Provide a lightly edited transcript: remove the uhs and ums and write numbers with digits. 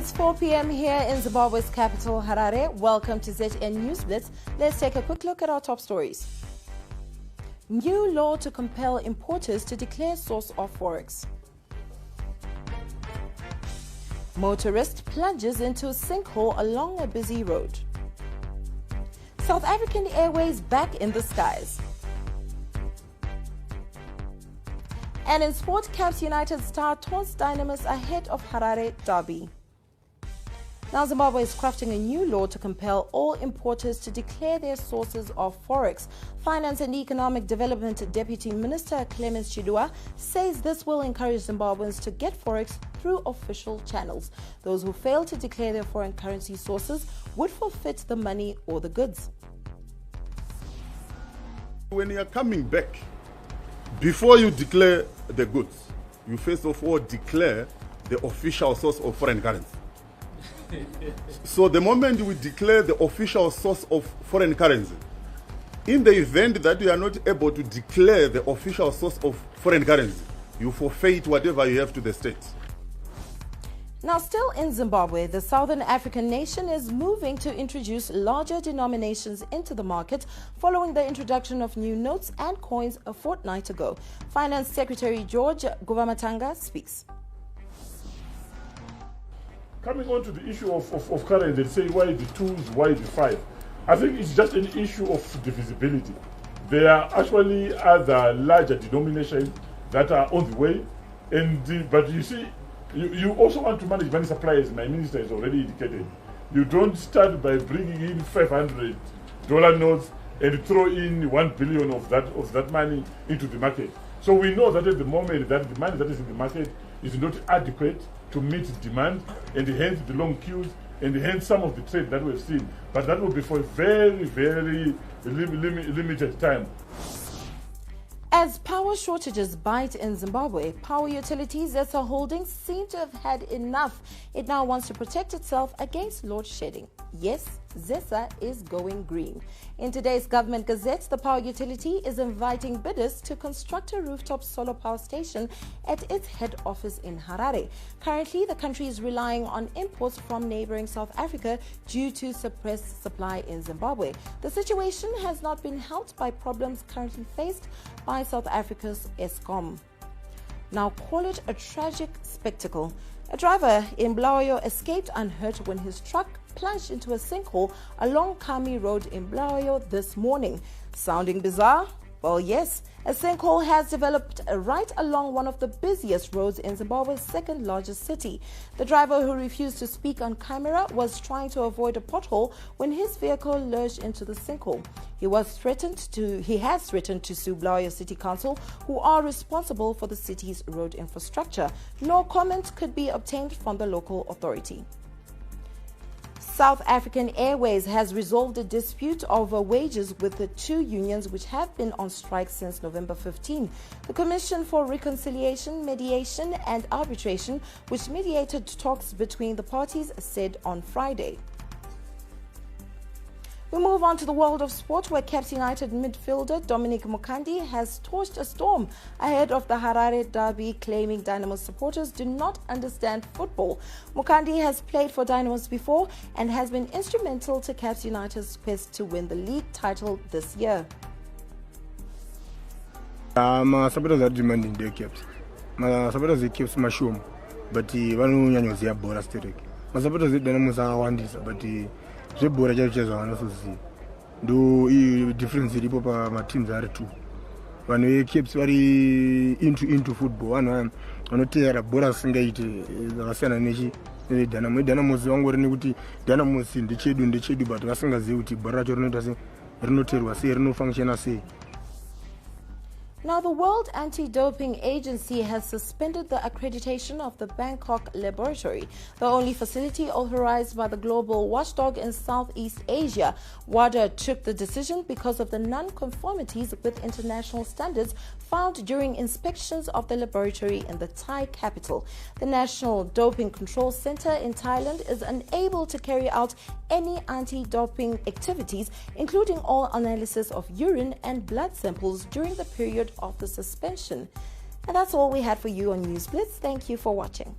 It's 4 p.m. here in Zimbabwe's capital, Harare. Welcome to ZTN News Blitz. Let's take a quick look at our top stories. New law to compel importers to declare source of forex. Motorist plunges into a sinkhole along a busy road. South African Airways back in the skies. And in sport, Caps United star taunts Dynamos ahead of Harare Derby. Now, Zimbabwe is crafting a new law to compel all importers to declare their sources of forex. Finance and Economic Development Deputy Minister Clemens Chidua says this will encourage Zimbabweans to get forex through official channels. Those who fail to declare their foreign currency sources would forfeit the money or the goods. When you are coming back, before you declare the goods, you first of all declare the official source of foreign currency. So the moment we declare the official source of foreign currency, in the event that you are not able to declare the official source of foreign currency, you forfeit whatever you have to the state. Now, still in Zimbabwe, the Southern African nation is moving to introduce larger denominations into the market following the introduction of new notes and coins a fortnight ago. Finance Secretary George Guvamatanga speaks. Coming on to the issue of currency, they say why the 2s, why the 5. I think it's just an issue of divisibility. There are actually other larger denominations that are on the way, but you see, you also want to manage money supply, as my minister has already indicated. You don't start by bringing in $500 notes and throw in 1 billion of that money into the market. So we know that at the moment that the money that is in the market is not adequate to meet demand, and hence the long queues, and hence some of the trade that we've seen. But that will be for a very, very limited time. As power shortages bite in Zimbabwe, power utilities as a holding seem to have had enough. It now wants to protect itself against load shedding. Yes, ZESA is going green. In today's government gazette, the power utility is inviting bidders to construct a rooftop solar power station at its head office in Harare. Currently, the country is relying on imports from neighboring South Africa due to suppressed supply in Zimbabwe. The situation has not been helped by problems currently faced by South Africa's Eskom. Now, call it a tragic spectacle. A driver in Bulawayo escaped unhurt when his truck plunged into a sinkhole along Kami Road in Bulawayo this morning. Sounding bizarre? Well, yes, a sinkhole has developed right along one of the busiest roads in Zimbabwe's second largest city. The driver, who refused to speak on camera, was trying to avoid a pothole when his vehicle lurched into the sinkhole. He has threatened to sue Bulawayo City Council, who are responsible for the city's road infrastructure. No comment could be obtained from the local authority. South African Airways has resolved a dispute over wages with the two unions which have been on strike since November 15. The Commission for Reconciliation, Mediation and Arbitration, which mediated talks between the parties, said on Friday. We move on to the world of sport, where Caps United midfielder Dominic Mukandi has torched a storm ahead of the Harare Derby, claiming Dynamos supporters do not understand football. Mukandi has played for Dynamos before and has been instrumental to Caps United's quest to win the league title this year. Supporters are demanding their caps. Supporters are caps mashum, but one union was a bonus terrific. Supporters are Dynamos are one this, but zvebhora chacho chaizvo havanosoziva. Ndo difference iripo pamateams ari two. Vanhu vecaps vari into football, vanhu vanoteera bhora risingaite zvakasiyana nedynamos. Dynamos vangori nekuti Dynamos ndechedu but vasingazivi kuti bhora racho rinoita sei, rinoteerwa sei, rinofunctiona sei. Now, the World Anti-Doping Agency has suspended the accreditation of the Bangkok laboratory, the only facility authorized by the global watchdog in Southeast Asia. WADA took the decision because of the non-conformities with international standards found during inspections of the laboratory in the Thai capital. The National Doping Control Center in Thailand is unable to carry out any anti-doping activities, including all analysis of urine and blood samples during the period of the suspension. And that's all we had for you on News Blitz. Thank you for watching.